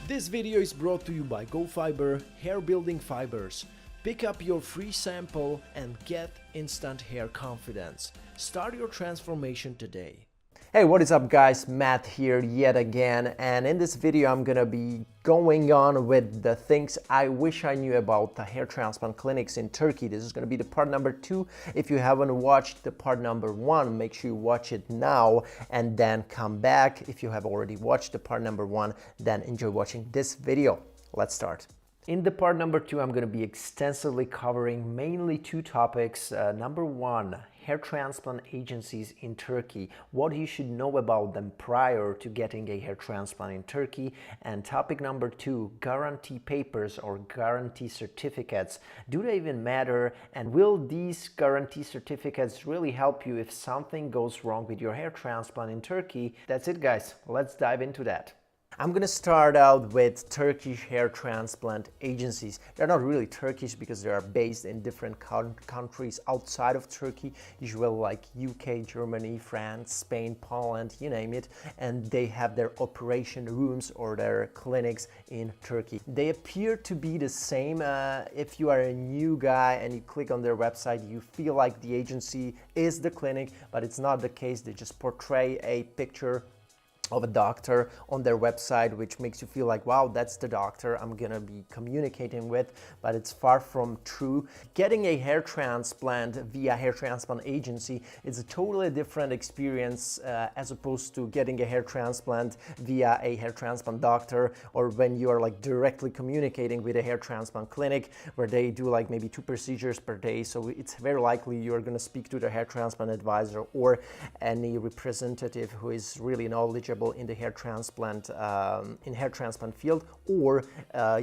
This video is brought to you by GoFiber Hair Building Fibers. Pick up your free sample and get instant hair confidence. Start your transformation today. Hey, what is up guys? Matt here yet again, and in this video I'm gonna be going on with the things I wish I knew about the hair transplant clinics in Turkey. This is gonna be the part number 2. If you haven't watched the part number 1, make sure you watch it now and then come back. If you have already watched the part number 1, then enjoy watching this video. Let's start. In the part number 2, I'm going to be extensively covering mainly 2 topics. Number 1, hair transplant agencies in Turkey, what you should know about them prior to getting a hair transplant in Turkey. And topic number 2, guarantee papers or guarantee certificates. Do they even matter? And will these guarantee certificates really help you if something goes wrong with your hair transplant in Turkey? That's it guys, let's dive into that. I'm going to start out with Turkish hair transplant agencies. They're not really Turkish because they are based in different countries outside of Turkey, usually like UK, Germany, France, Spain, Poland, you name it, and they have their operation rooms or their clinics in Turkey. They appear to be the same. If you are a new guy and you click on their website, you feel like the agency is the clinic, but it's not the case. They just portray a picture of a doctor on their website, which makes you feel like, wow, that's the doctor I'm gonna be communicating with, but it's far from true. Getting a hair transplant via hair transplant agency is a totally different experience as opposed to getting a hair transplant via a hair transplant doctor, or when you are like directly communicating with a hair transplant clinic where they do like maybe 2 procedures per day. So it's very likely you're gonna speak to the hair transplant advisor or any representative who is really knowledgeable in the hair transplant field, or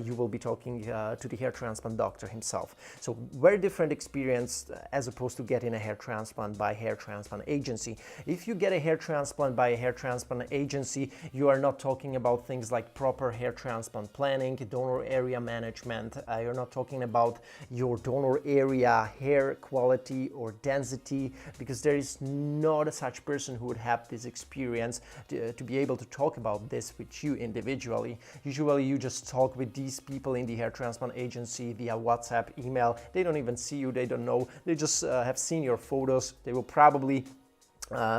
you will be talking to the hair transplant doctor himself. So very different experience as opposed to getting a hair transplant by hair transplant agency. If you get a hair transplant by a hair transplant agency, you are not talking about things like proper hair transplant planning, donor area management. You're not talking about your donor area hair quality or density, because there is not a such person who would have this experience to be able to talk about this with you individually. Usually you just talk with these people in the hair transplant agency via WhatsApp, email. They don't even see you, they don't know, they just have seen your photos. They will probably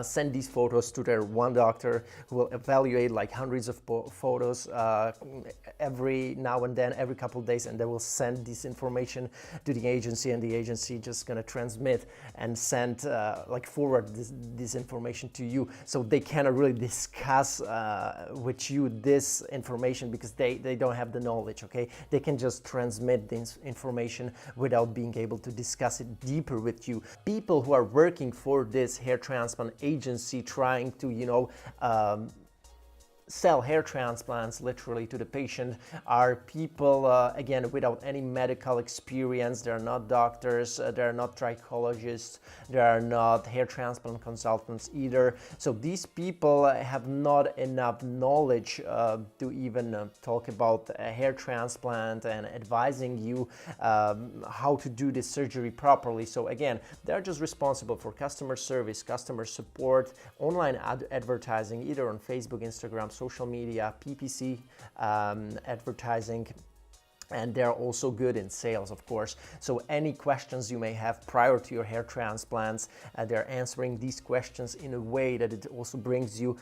send these photos to their one doctor who will evaluate like hundreds of photos every now and then, every couple of days, and they will send this information to the agency, and the agency just gonna transmit and send forward this information to you. So they cannot really discuss with you this information because they don't have the knowledge, okay? They can just transmit this information without being able to discuss it deeper with you. People who are working for this hair transplant agency trying to, sell hair transplants literally to the patient are people, again, without any medical experience. They're not doctors, they're not trichologists, they are not hair transplant consultants either. So these people have not enough knowledge to even talk about a hair transplant and advising you how to do this surgery properly. So again, they're just responsible for customer service, customer support, online advertising, either on Facebook, Instagram, social media, PPC advertising, and they're also good in sales, of course. So any questions you may have prior to your hair transplants, they're answering these questions in a way that it also brings you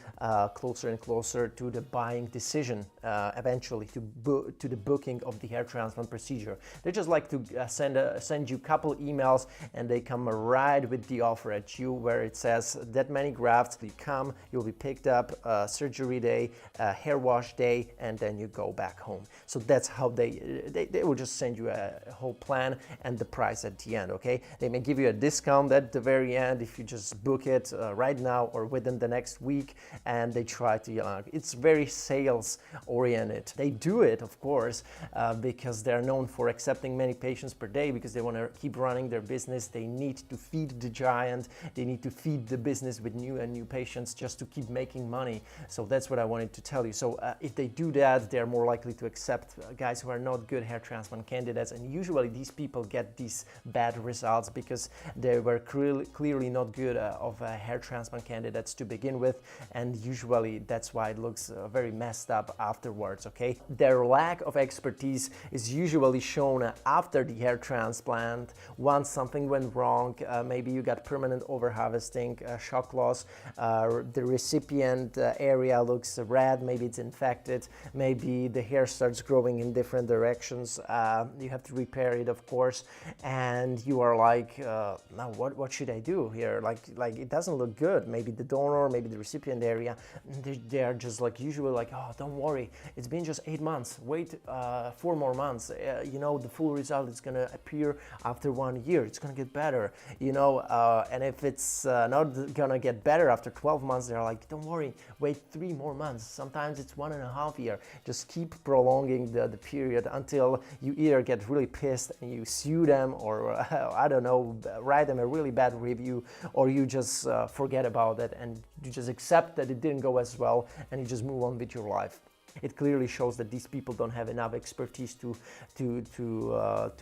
closer and closer to the buying decision, eventually to the booking of the hair transplant procedure. They just like to send you a couple emails, and they come right with the offer at you where it says that many grafts, you come, you'll be picked up, surgery day, hair wash day, and then you go back home. So that's how they will just send you a whole plan and the price at the end, okay? They may give you a discount at the very end if you just book it right now or within the next week, and they try to, it's very sales oriented. They do it, of course, because they're known for accepting many patients per day, because they want to keep running their business. They need to feed the giant, they need to feed the business with new patients just to keep making money. So that's what I wanted to tell you. So if they do that, they're more likely to accept guys who are not not good hair transplant candidates, and usually these people get these bad results because they were clearly not good of hair transplant candidates to begin with, and usually that's why it looks very messed up afterwards, okay? Their lack of expertise is usually shown after the hair transplant, once something went wrong, maybe you got permanent overharvesting, shock loss, the recipient area looks red, maybe it's infected, maybe the hair starts growing in different directions, you have to repair it, of course, and you are like, now what should I do here? Like it doesn't look good. Maybe the donor, maybe the recipient area, they are just like usually like, oh, don't worry, it's been just 8 months, wait 4 more months, you know, the full result is gonna appear after 1 year, it's gonna get better, you know, and if it's not gonna get better after 12 months, they're like, don't worry, wait 3 more months, sometimes it's 1.5 years. Just keep prolonging the period until you either get really pissed and you sue them, or I don't know, write them a really bad review, or you just forget about it and you just accept that it didn't go as well and you just move on with your life. It clearly shows that these people don't have enough expertise to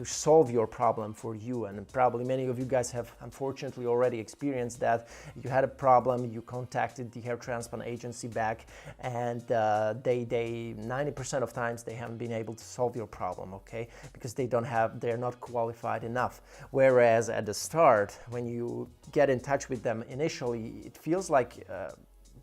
solve your problem for you, and probably many of you guys have unfortunately already experienced that. You had a problem, you contacted the hair transplant agency back, and they 90% of times they haven't been able to solve your problem, okay? Because they're not qualified enough. Whereas at the start, when you get in touch with them initially, it feels like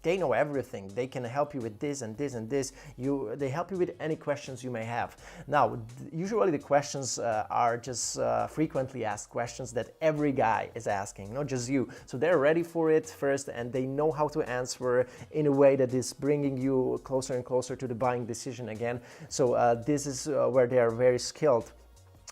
they know everything. They can help you with this and this and this. They help you with any questions you may have. Now, usually the questions are just frequently asked questions that every guy is asking, not just you. So they're ready for it first, and they know how to answer in a way that is bringing you closer and closer to the buying decision again. So this is where they are very skilled.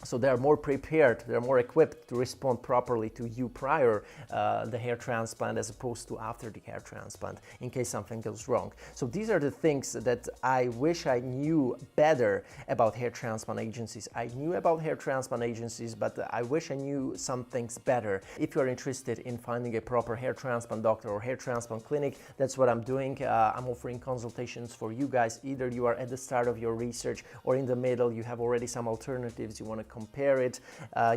So they're more prepared, they're more equipped to respond properly to you prior the hair transplant as opposed to after the hair transplant in case something goes wrong. So these are the things that I wish I knew better about hair transplant agencies. I knew about hair transplant agencies, but I wish I knew some things better. If you're interested in finding a proper hair transplant doctor or hair transplant clinic, that's what I'm doing. I'm offering consultations for you guys. Either you are at the start of your research or in the middle, you have already some alternatives, you want to compare it,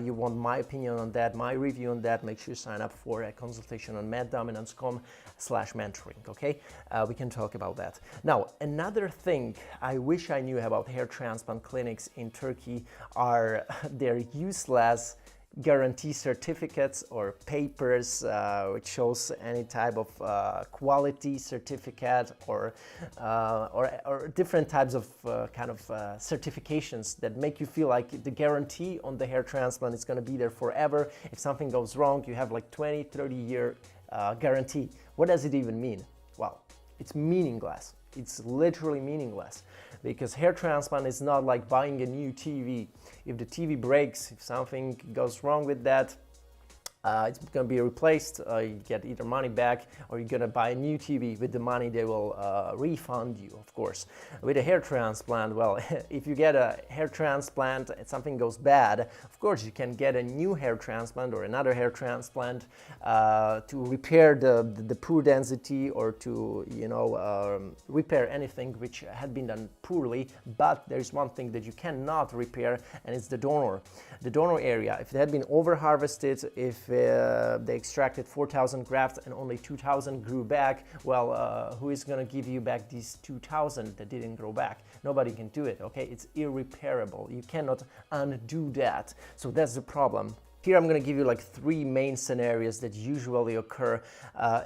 you want my opinion on that, my review on that, make sure you sign up for a consultation on mattdominance.com/mentoring, okay? We can talk about that. Now, another thing I wish I knew about hair transplant clinics in Turkey are their useless guarantee certificates or papers which shows any type of quality certificate or different types of certifications that make you feel like the guarantee on the hair transplant is going to be there forever. If something goes wrong, you have like 20-30 year guarantee. What does it even mean? Well, it's meaningless. It's literally meaningless, because hair transplant is not like buying a new TV. If the TV breaks, if something goes wrong with that, it's going to be replaced. You get either money back, or you're going to buy a new TV. With the money, they will refund you, of course. With a hair transplant, well, if you get a hair transplant and something goes bad, of course you can get a new hair transplant or another hair transplant to repair the poor density, or to repair anything which had been done poorly. But there's one thing that you cannot repair, and it's the donor area. If it had been over harvested, if they extracted 4,000 grafts and only 2,000 grew back, well, who is going to give you back these 2,000 that didn't grow back? Nobody can do it, okay? It's irreparable. You cannot undo that. So that's the problem. Here I'm going to give you like 3 main scenarios that usually occur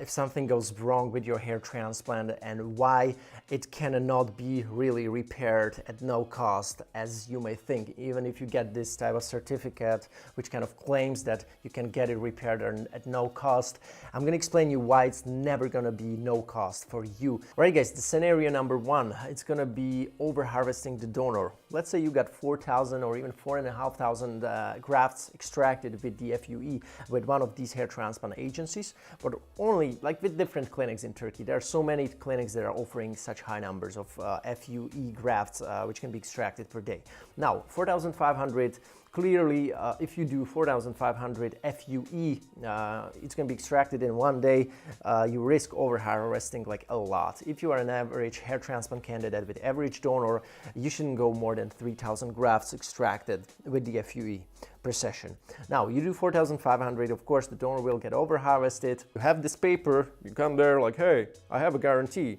if something goes wrong with your hair transplant, and why it cannot be really repaired at no cost, as you may think, even if you get this type of certificate which kind of claims that you can get it repaired at no cost. I'm going to explain you why it's never going to be no cost for you. Alright guys, the scenario number 1, it's going to be over harvesting the donor. Let's say you got 4,000 or even 4,500 grafts extracted with the FUE with one of these hair transplant agencies, but only like with different clinics in Turkey. There are so many clinics that are offering such high numbers of FUE grafts which can be extracted per day. Now, 4,500 clearly, if you do 4,500 FUE, it's going to be extracted in one day. You risk over harvesting like a lot. If you are an average hair transplant candidate with average donor, you shouldn't go more than 3,000 grafts extracted with the FUE per session. Now, you do 4,500, of course, the donor will get over harvested. You have this paper, you come there like, hey, I have a guarantee.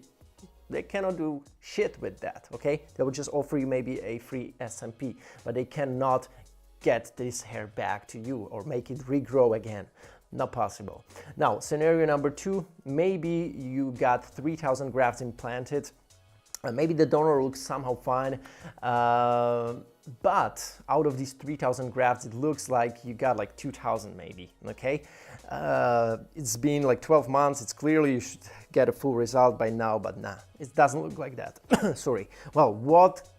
They cannot do shit with that, okay? They will just offer you maybe a free SMP, but they cannot get this hair back to you or make it regrow again. Not possible. Now, scenario number two, maybe you got 3,000 grafts implanted. Maybe the donor looks somehow fine, but out of these 3,000 grafts, it looks like you got like 2,000 maybe, okay? It's been like 12 months, it's clearly you should get a full result by now, but nah, it doesn't look like that. Sorry. Well, what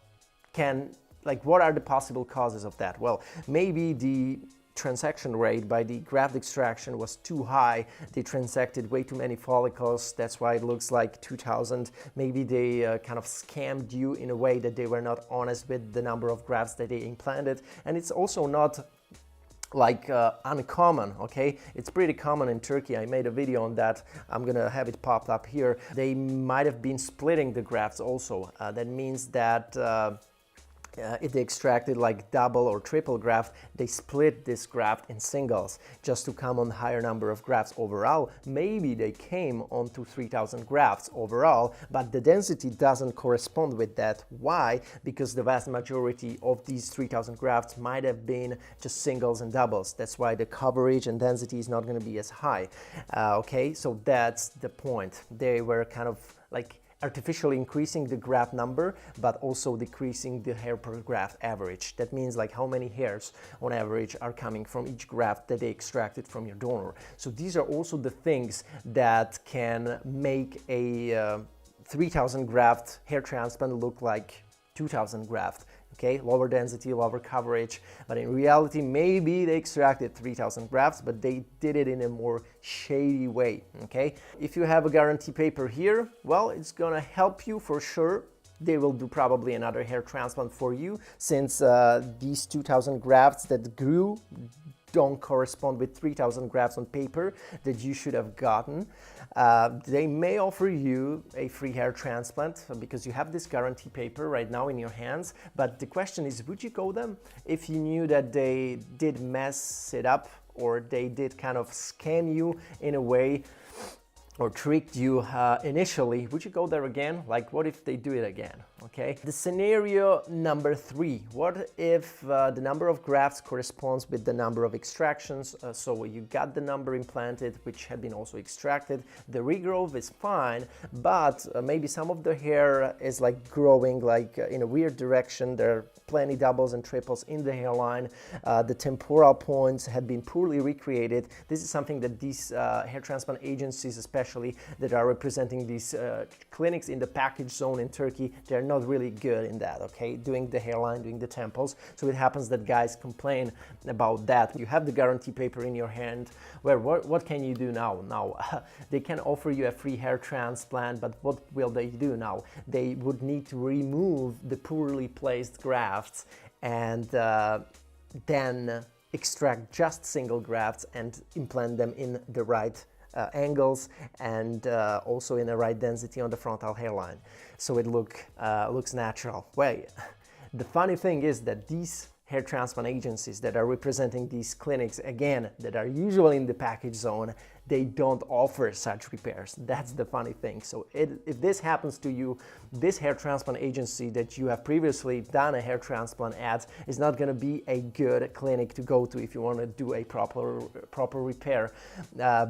are the possible causes of that? Well, maybe the transaction rate by the graft extraction was too high. They transacted way too many follicles. That's why it looks like 2,000. Maybe they kind of scammed you in a way that they were not honest with the number of grafts that they implanted. And it's also not like uncommon, okay? It's pretty common in Turkey. I made a video on that. I'm gonna have it popped up here. They might have been splitting the grafts also. That means that if they extracted like double or triple graft, they split this graft in singles just to come on higher number of grafts overall. Maybe they came onto 3,000 grafts overall, but the density doesn't correspond with that. Why? Because the vast majority of these 3,000 grafts might have been just singles and doubles. That's why the coverage and density is not going to be as high. Okay, so that's the point. They were kind of like artificially increasing the graft number, but also decreasing the hair per graft average. That means like how many hairs on average are coming from each graft that they extracted from your donor. So these are also the things that can make a 3,000 graft hair transplant look like 2,000 graft. Okay, lower density, lower coverage, but in reality, maybe they extracted 3,000 grafts, but they did it in a more shady way, okay? If you have a guarantee paper here, well, it's gonna help you for sure. They will do probably another hair transplant for you, since these 2,000 grafts that grew don't correspond with 3,000 grafts on paper that you should have gotten. They may offer you a free hair transplant because you have this guarantee paper right now in your hands, but the question is, would you go them if you knew that they did mess it up or they did kind of scam you in a way or tricked you initially? Would you go there again? Like, what if they do it again? Okay. The scenario number three, what if the number of grafts corresponds with the number of extractions? So you got the number implanted, which had been also extracted. The regrowth is fine, but maybe some of the hair is like growing like in a weird direction. There are plenty doubles and triples in the hairline. The temporal points had been poorly recreated. This is something that these hair transplant agencies, especially that are representing these clinics in the package zone in Turkey, they're not really good in that, okay? Doing the hairline, doing the temples. So it happens that guys complain about that. You have the guarantee paper in your hand, where what can you do now? Now, they can offer you a free hair transplant, but what will they do now? They would need to remove the poorly placed grafts and then extract just single grafts and implant them in the right angles and also in the right density on the frontal hairline, so it looks natural. Well, the funny thing is that these hair transplant agencies that are representing these clinics, again, that are usually in the package zone, they don't offer such repairs. That's the funny thing. So if this happens to you, this hair transplant agency that you have previously done a hair transplant at is not going to be a good clinic to go to if you want to do a proper repair,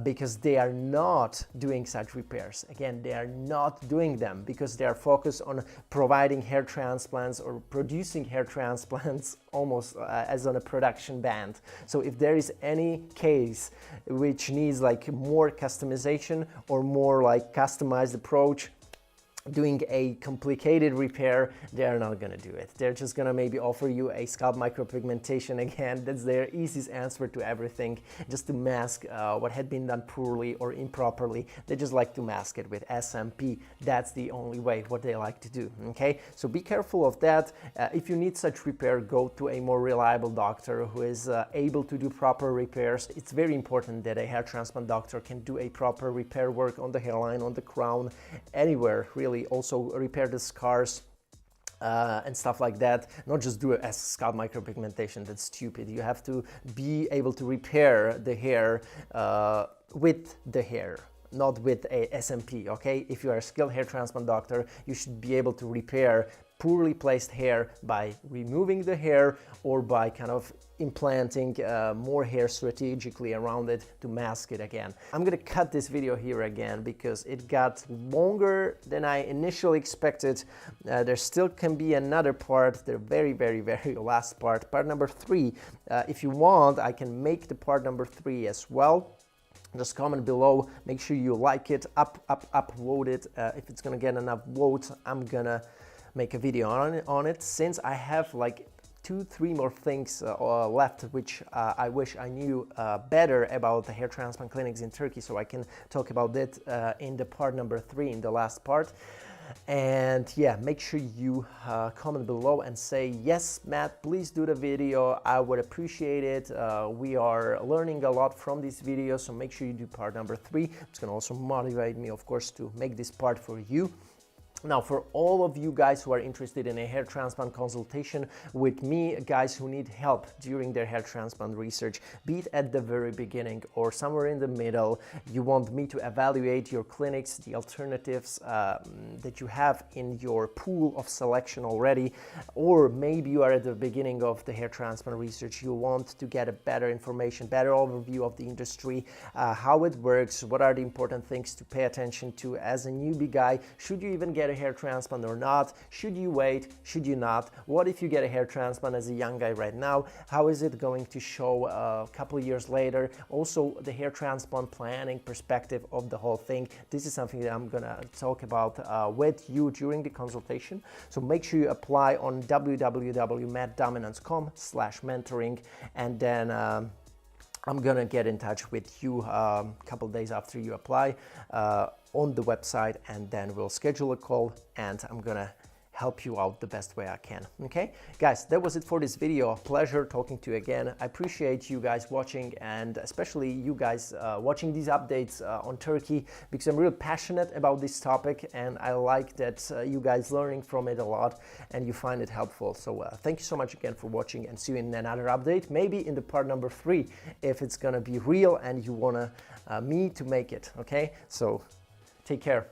because they are not doing such repairs. Again, they are not doing them because they are focused on providing hair transplants or producing hair transplants almost as on a production band. So if there is any case which needs like more customization or more like customized approach, doing a complicated repair, they're not gonna do it. They're just gonna maybe offer you a scalp micropigmentation again. That's their easiest answer to everything, just to mask what had been done poorly or improperly. They just like to mask it with SMP. That's the only way what they like to do, okay? So be careful of that. If you need such repair, go to a more reliable doctor who is able to do proper repairs. It's very important that a hair transplant doctor can do a proper repair work on the hairline, on the crown, anywhere really. Also repair the scars and stuff like that, not just do a scalp micropigmentation. That's stupid. You have to be able to repair the hair with the hair, not with a SMP, okay? If you are a skilled hair transplant doctor, you should be able to repair poorly placed hair by removing the hair or by kind of implanting more hair strategically around it to mask it again. I'm gonna cut this video here again because it got longer than I initially expected. There still can be another part, the very last part, part number 3. If you want, I can make the part number 3 as well. Just comment below, make sure you like it, upvote it. If it's gonna get enough votes, I'm gonna make a video on it, since I have like 2-3 more things left, which I wish I knew better about the hair transplant clinics in Turkey, so I can talk about it in the part number 3, in the last part. And yeah, make sure you comment below and say, yes, Matt, please do the video. I would appreciate it. We are learning a lot from this video, so make sure you do part number 3. It's gonna also motivate me, of course, to make this part for you. Now, for all of you guys who are interested in a hair transplant consultation with me, guys who need help during their hair transplant research, be it at the very beginning or somewhere in the middle, you want me to evaluate your clinics, the alternatives that you have in your pool of selection already, or maybe you are at the beginning of the hair transplant research, you want to get a better information, better overview of the industry, how it works, what are the important things to pay attention to as a newbie guy, should you even get a hair transplant or not, should you wait, should you not, what if you get a hair transplant as a young guy right now, how is it going to show a couple of years later, also the hair transplant planning perspective of the whole thing. This is something that I'm gonna talk about with you during the consultation, so make sure you apply on www.mattdominance.com/mentoring, and then I'm gonna get in touch with you a couple days after you apply on the website, and then we'll schedule a call and I'm gonna help you out the best way I can. Okay, guys, that was it for this video. A pleasure talking to you again. I appreciate you guys watching, and especially you guys watching these updates on Turkey, because I'm real passionate about this topic and I like that you guys learning from it a lot and you find it helpful. So thank you so much again for watching, and see you in another update, maybe in the part number 3 if it's gonna be real and you wanna me to make it. Okay, so take care.